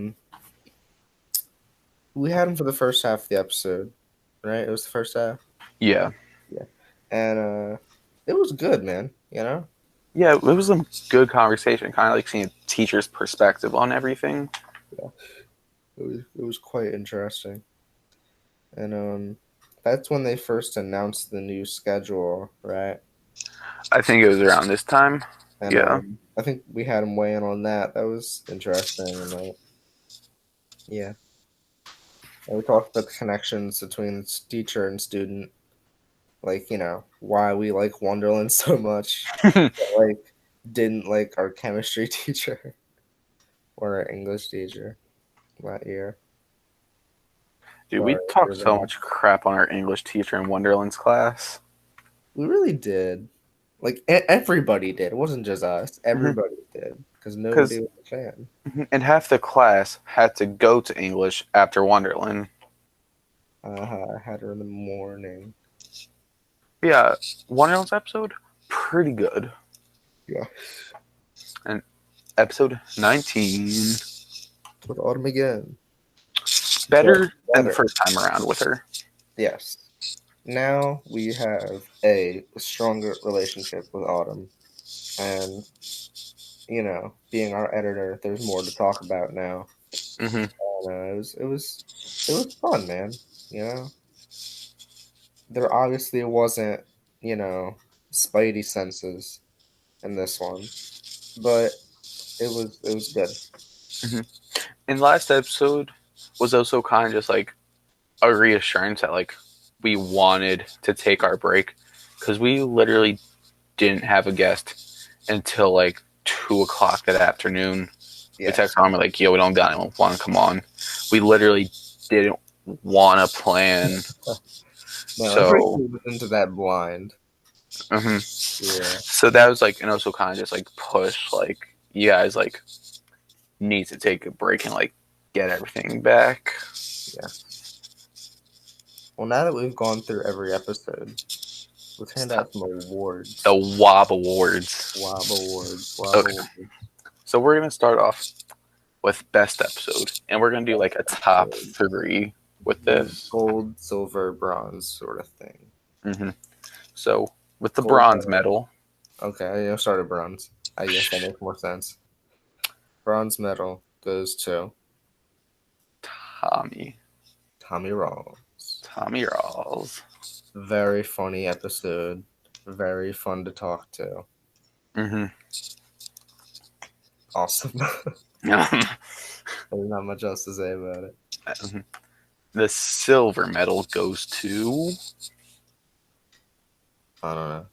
we had him for the first half of the episode, right? It was the first half. Yeah. Yeah, and it was good, man. Yeah, it was a good conversation, kind of like seeing a teacher's perspective on everything. Yeah, it was quite interesting, and that's when they first announced the new schedule, right? I think it was around this time. And Yeah. I think we had him weigh in on that. That was interesting, and yeah. And we talked about the connections between teacher and student, like why we like Wonderland so much, but, like didn't like our chemistry teacher or our English teacher that year. Dude, we Sorry, talked so much crap on our English teacher in Wonderland's class. we really did. Like everybody did. It wasn't just us. Everybody did because nobody was a fan. And half the class had to go to English after Wonderland. I had her in the morning. Yeah, Wonderland's episode, pretty good. Yeah. And episode 19. With Autumn again. Better than the first time around with her. Yes. Now we have a stronger relationship with Autumn. And, being our editor, there's more to talk about now. Mm-hmm. And, it was fun, man. There obviously wasn't, spidey senses in this one, but it was good. Mm-hmm. And last episode was also kind of just like a reassurance that like we wanted to take our break because we literally didn't have a guest until like 2 o'clock that afternoon. Yes. We texted on like, yo, we don't want to come on. We literally didn't want to plan. No, so into that blind. Mm-hmm. Yeah. So that was like, and also kind of just like push, like you guys like need to take a break and like get everything back. Yeah. Well, now that we've gone through every episode, let's hand out some awards. The WAB Awards. WAB Awards. Okay. So we're gonna start off with best episode, and we're gonna do like a top 3 with this. Gold, silver, bronze sort of thing. Mm-hmm. So with the bronze medal. Okay, I started bronze. I guess that makes more sense. Bronze medal goes to Tommy Rawls. Tommy Rawls. Very funny episode. Very fun to talk to. Mm-hmm. Awesome. There's not much else to say about it. Mm-hmm. The silver medal goes to... I don't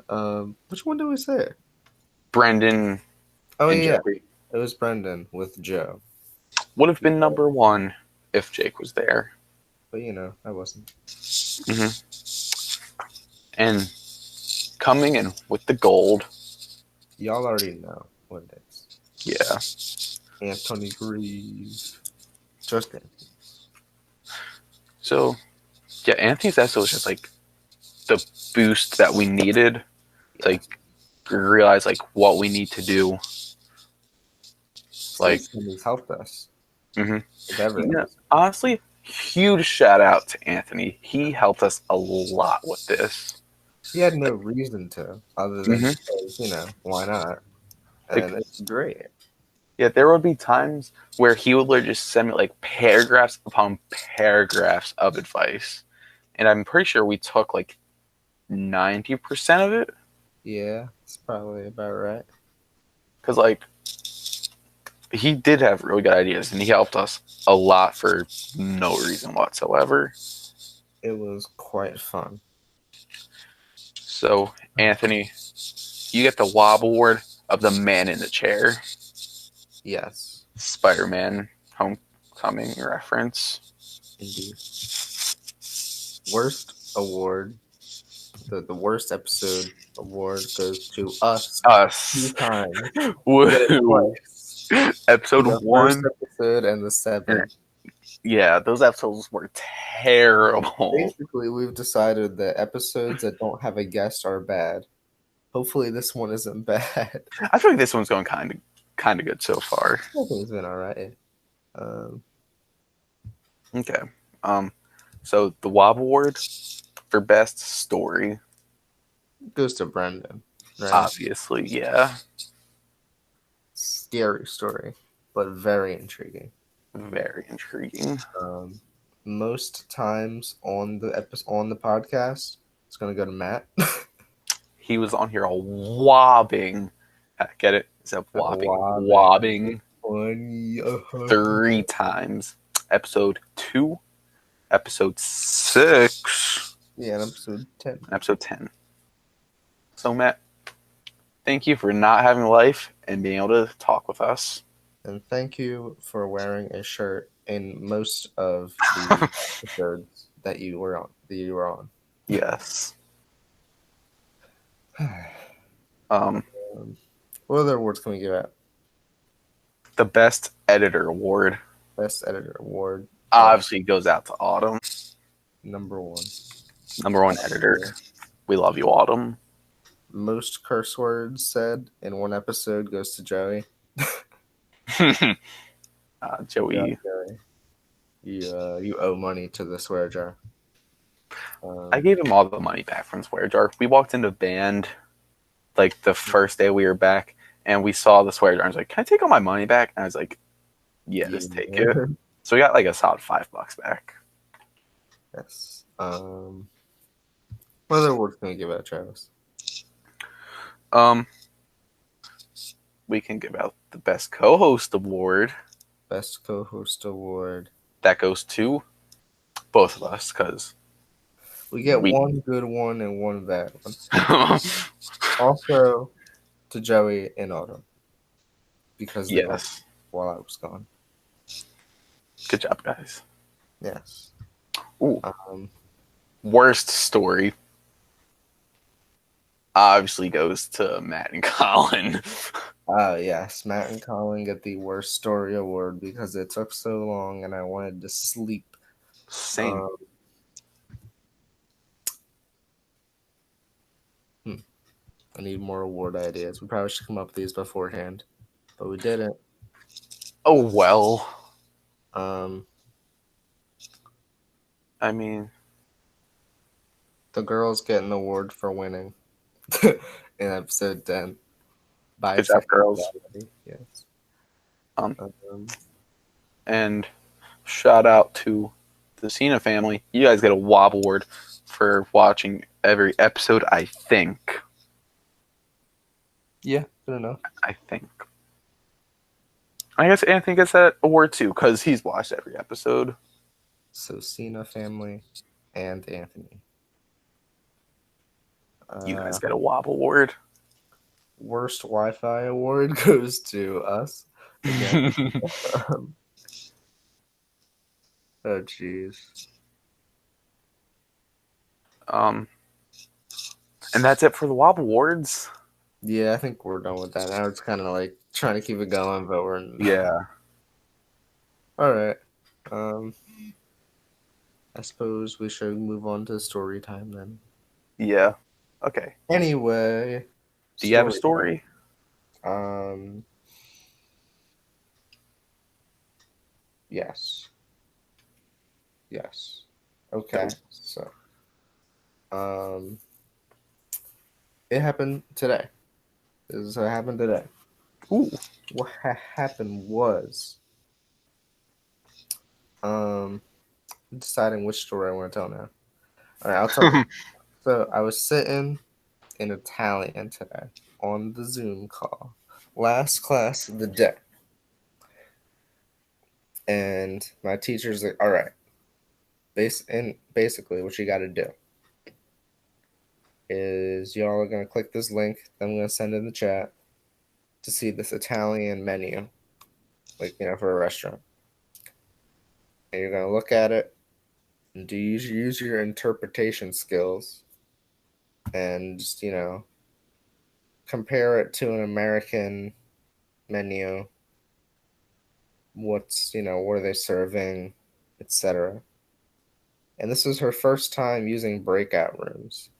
know. Which one did we say? Brendan. Oh, yeah. Jeffrey. It was Brendan with Joe. Would have been number 1 if Jake was there. But, I wasn't. Mm-hmm. And coming in with the gold. Y'all already know what it is. Yeah. Anthony Grieve. Justin. So, yeah, Anthony's episode was just like the boost that we needed to like realize like what we need to do. Like he's helped us. Mm-hmm. Yeah, honestly, huge shout out to Anthony. He helped us a lot with this. He had no reason to, other than Hmm. because, why not? Like, And it's great. yeah, there would be times where he would literally just send me like paragraphs upon paragraphs of advice, and I'm pretty sure we took like 90% of it. Yeah, it's probably about right. Because like he did have really good ideas, and he helped us a lot for no reason whatsoever. It was quite fun. So, Anthony, you get the Wob Award of the man in the chair. Yes, Spider-Man Homecoming reference. indeed. Worst award, the worst episode award goes to us 2 Us. times. We get it Woo. twice. Episode The first 1. episode and the 7th. Yeah, those episodes were terrible. Basically, we've decided that episodes that don't have a guest are bad. Hopefully, this one isn't bad. I feel like this one's going kind of good so far. I think it's been alright. Um, Okay. So the Wob Award for best story, goes to Brendan, right? obviously, yeah. Scary story, but very intriguing. Very intriguing. Um, most times on the podcast, it's gonna go to Matt. He was on here all wobbing. Get it? Is that wobbing? Wobbing Funny. 3 times. Episode 2, episode 6, Yeah, and episode 10. and episode 10. So, Matt, thank you for not having a life and being able to talk with us. And thank you for wearing a shirt in most of the episodes that you were on. Yes. Um, What other awards can we give out? the best editor award Best editor award. obviously goes out to Autumn. Number 1. Number 1 editor. We love you, Autumn. Most curse words said in one episode goes to Joey. Joey. Yeah, Joey. You owe money to the swear jar. I gave him all the money back from Swear Jar. We walked into band like the first day we were back, and we saw the Swear Jar. I was like, "Can I take all my money back?" And I was like, "Yeah, just take it." So we got like a solid $5 back. Yes. What other awards can we give out, Travis? We can give out the best co-host award. Best co-host award. That goes to both of us because We get one good one and one bad one. Also to Joey and Autumn because they were while I was gone. Good job, guys. Yes. Ooh. Worst story obviously goes to Matt and Colin. Yes, Matt and Colin get the worst story award because it took so long and I wanted to sleep. Same. I need more award ideas. We probably should come up with these beforehand, but we didn't. Oh well. I mean, the girls get an award for winning in episode 10. Good job, girls. Yes. And shout out to the Cena family. You guys get a Wob Award for watching every episode, I think. Yeah, good enough. I think. I guess Anthony gets that award too, because he's watched every episode. So Cena family and Anthony. You guys get a Wob Award. Worst Wi-Fi award goes to us. Again. Oh jeez. And that's it for the Wob Awards. Yeah, I think we're done with that. Now it's kind of like trying to keep it going, but we're yeah. All right. I suppose we should move on to story time then. Yeah. Okay. Anyway, do you have a story? Yes. Yes. Okay. So, It happened today. This is what happened today. Ooh. What happened was, um, deciding which story I want to tell now. All right, I'll tell you. So I was sitting in Italian today on the Zoom call, last class of the day, and my teacher's like, "All right, basically, what you got to do is y'all are gonna click this link that I'm gonna send in the chat to see this Italian menu, like for a restaurant, and you're gonna look at it and use your interpretation skills and just compare it to an American menu. What are they serving, etc." And this was her first time using breakout rooms.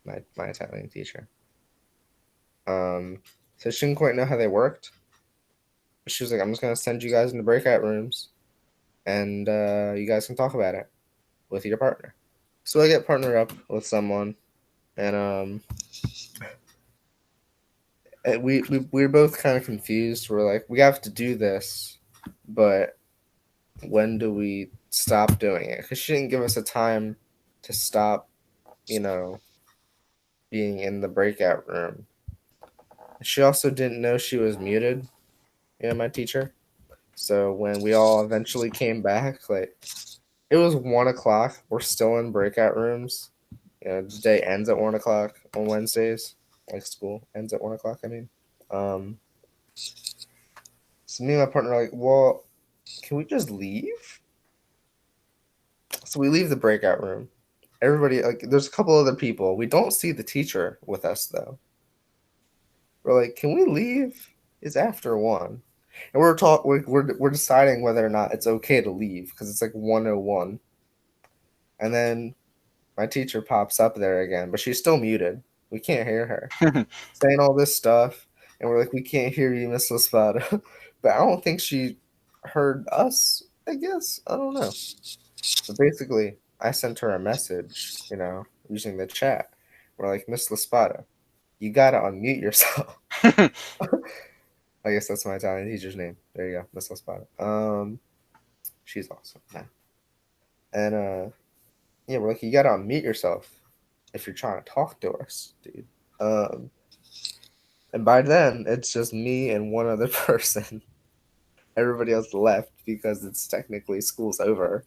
My Italian teacher. So she didn't quite know how they worked. She was like, "I'm just gonna send you guys into breakout rooms, and you guys can talk about it with your partner." So I get partnered up with someone, and we're both kind of confused. We're like, we have to do this, but when do we stop doing it? Because she didn't give us a time to stop, being in the breakout room. She also didn't know she was muted, my teacher. So when we all eventually came back, like it was 1 o'clock. We're still in breakout rooms. The day ends at 1 o'clock on Wednesdays. Like school ends at 1 o'clock. I mean, um, so me and my partner are like, well, can we just leave? So we leave the breakout room. Everybody, like, there's a couple other people. We don't see the teacher with us though. We're like, can we leave? It's after 1, and we're deciding whether or not it's okay to leave because it's like 1:01, and then my teacher pops up there again, but she's still muted. We can't hear her saying all this stuff, and we're like, we can't hear you, Miss Laspada. But I don't think she heard us. I guess I don't know. But basically, I sent her a message, using the chat. We're like, Miss Laspada, you gotta unmute yourself. I guess that's my Italian teacher's name. There you go, Miss Laspada. She's awesome. Yeah. And yeah, we're like, you gotta unmute yourself if you're trying to talk to us, dude. Um, and by then, it's just me and one other person. Everybody else left because it's technically school's over.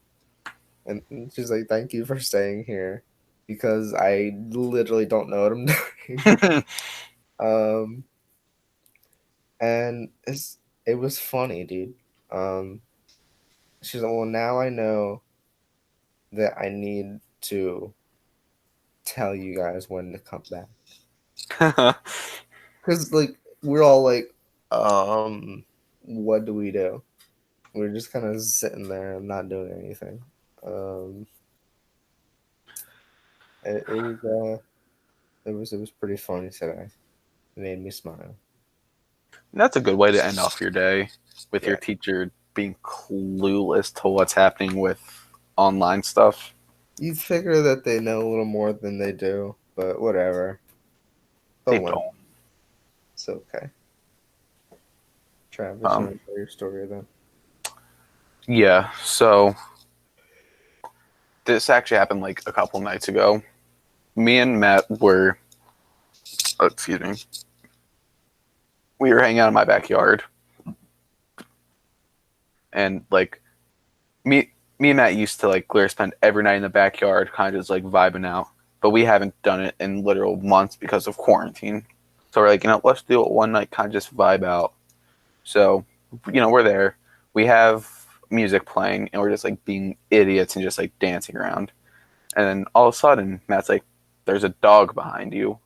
And she's like, "Thank you for staying here," because I literally don't know what I'm doing. um, and it was funny, dude. Um, she's like, "Well, now I know that I need to tell you guys when to come back." Because like we're all like, what do we do? We're just kind of sitting there and not doing anything. Um, it was pretty funny today. It made me smile. That's a good way to end off your day with your Yeah, teacher being clueless to what's happening with online stuff. you'd figure that they know a little more than they do, but whatever. They They'll learn. don't. It's okay. Travis, you Um, want to tell your story then? yeah, so this actually happened like a couple nights ago. Me and Matt were, excuse me, we were hanging out in my backyard, and like me and Matt used to like literally spend every night in the backyard, kind of just like vibing out. But we haven't done it in literal months because of quarantine. So we're like, let's do it one night, kind of just vibe out. So, we're there. We have music playing, and we're just like being idiots and just like dancing around. And then all of a sudden, Matt's like, "There's a dog behind you."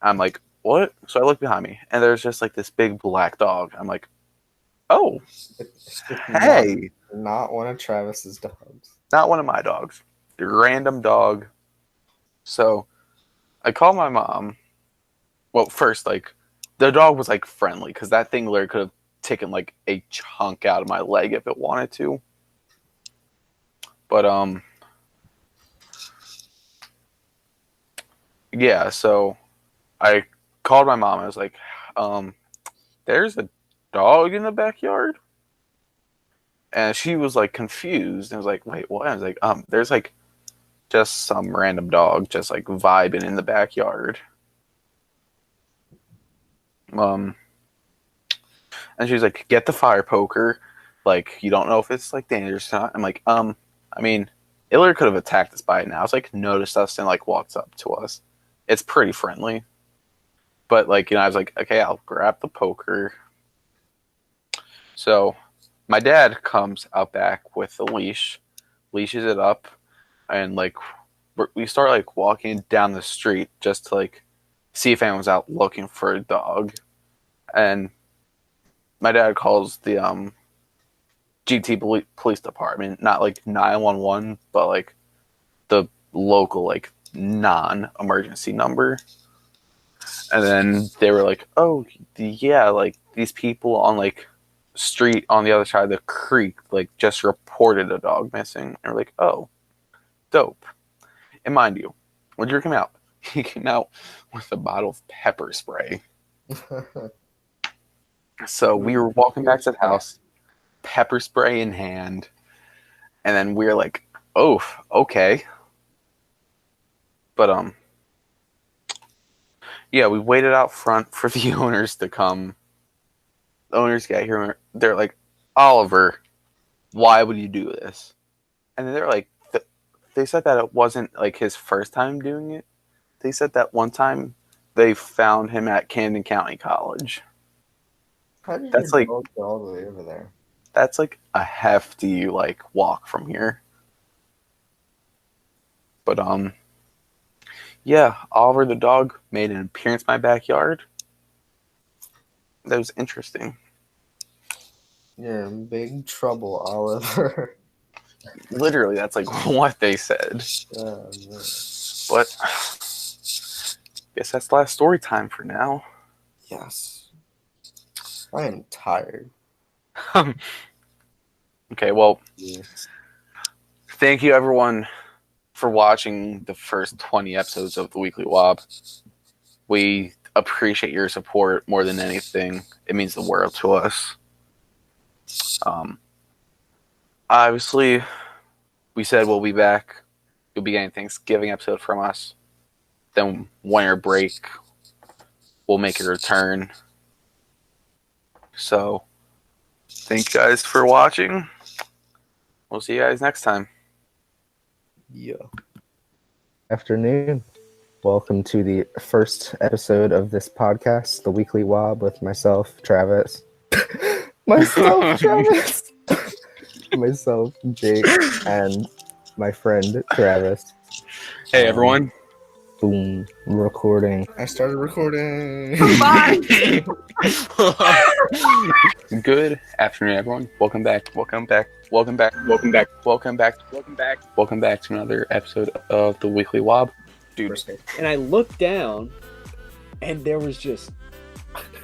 I'm like, "What?" So I look behind me, and there's just like this big black dog. I'm like, "Oh, It's hey, not one of Travis's dogs. not one of my dogs, the random dog." So I call my mom. Well, first, like, the dog was like friendly because that thing literally could have taken like a chunk out of my leg if it wanted to. But Yeah, so I called my mom. I was like, there's a dog in the backyard? And she was like confused. I was like, wait, what? I was like, there's like just some random dog just like vibing in the backyard. And she was like, get the fire poker. Like, you don't know if it's like dangerous or not. I'm like, I mean, Iller could have attacked us by now. It's like noticed us and like walks up to us. It's pretty friendly. But like, I was like, okay, I'll grab the poker. So my dad comes out back with the leash, leashes it up, and like we start like walking down the street just to like see if anyone's out looking for a dog. And my dad calls the GT police department, not like 911, but like the local like non-emergency number. And then they were like, oh yeah, like these people on like street on the other side of the creek like just reported a dog missing. And we're like, oh, dope. And mind you, when did you come out? He came out with a bottle of pepper spray. So we were walking back to the house, pepper spray in hand, and then we were like, oh, okay. But yeah, we waited out front for the owners to come. The owners got here. They're like, Oliver, why would you do this? And then they're like, they said that it wasn't like his first time doing it. They said that one time they found him at Camden County College. How did that's your like dog go all the way over there? That's like a hefty like walk from here. But yeah, Oliver the dog made an appearance in my backyard. That was interesting. You're in big trouble, Oliver. Literally, that's like what they said. But guess that's the last story time for now. Yes. I am tired. Okay, well, thank you everyone for watching the first 20 episodes of the Weekly Wab. We appreciate your support more than anything. It means the world to us. Obviously, we said we'll be back. You'll be getting Thanksgiving episode from us. Then winter break, we'll make a return. So, thank you guys for watching. We'll see you guys next time. Yeah. Afternoon. Welcome to the first episode of this podcast, The Weekly Wab, with myself, Travis. Travis. Myself, Jake, and my friend, Travis. Hey, everyone. Boom. Recording. I started recording. Bye. Good afternoon, everyone. Welcome back to another episode of the Weekly Wab. Dude. And I looked down, and there was just,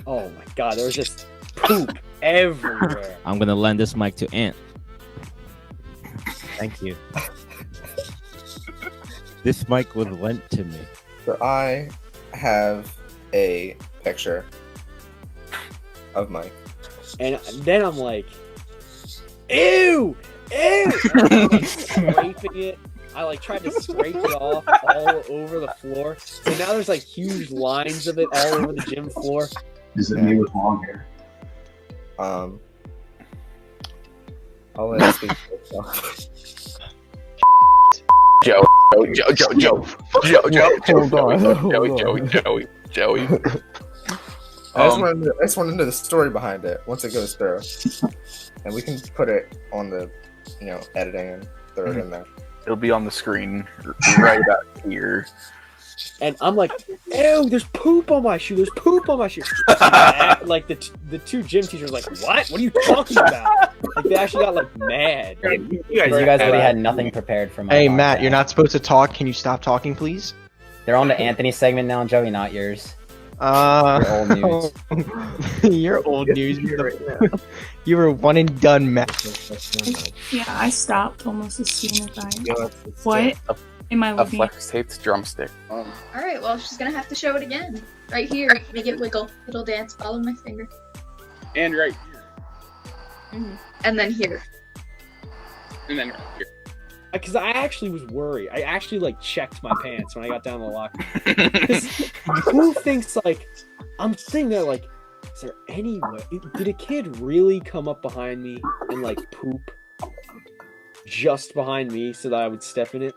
oh my god, there was just poop everywhere. I'm gonna lend this mic to Ant. Thank you. This mic was lent to me. So I have a picture of Mike. And then I'm like, ew! And I'm like scraping it. I like tried to scrape it off all over the floor. So now there's like huge lines of it all over the gym floor. Is it me with long hair? I'll let it speak for itself. Joey. I just want to know the story behind it once it goes through, and we can put it on the, editing and throw it in there. It'll be on the screen right about here. And I'm like, ew, there's poop on my shoe. There's poop on my shoe. Like the two gym teachers were like, what? What are you talking about? Like they actually got like mad. You guys already had nothing prepared for my Hey, podcast. Matt, you're not supposed to talk. Can you stop talking, please? They're on the Anthony segment now, Joey, not yours. You're old news. You're old news. You were one and done, Matt. Yeah, I stopped almost as soon as I. What? In my A living. flex taped drumstick. All right, well, she's gonna have to show it again. Right here, make it wiggle. It'll dance. Follow my finger. And right here. And then here. And then right here. Because I actually was worried. I actually like checked my pants when I got down to the locker. Because who thinks like I'm thinking that like, is there any way? Did a kid really come up behind me and like poop just behind me so that I would step in it?